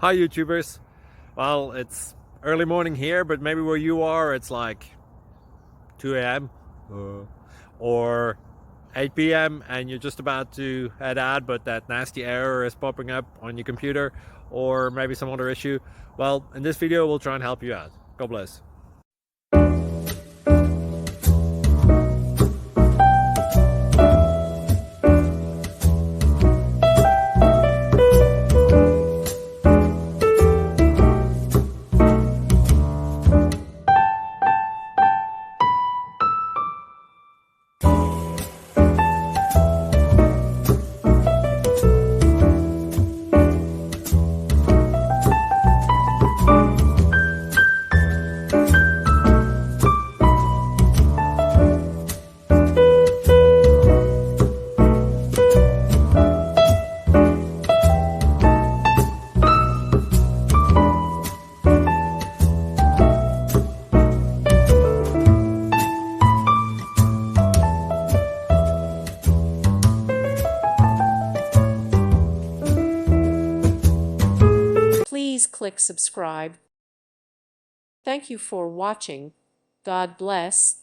Hi YouTubers. Well, it's early morning here, but maybe where you are it's like 2 a.m. or 8 p.m. and you're just about to head out, but that nasty error is popping up on your computer, or maybe some other issue. Well, in this video we'll try and help you out. God bless. Please click subscribe. Thank you for watching. God bless.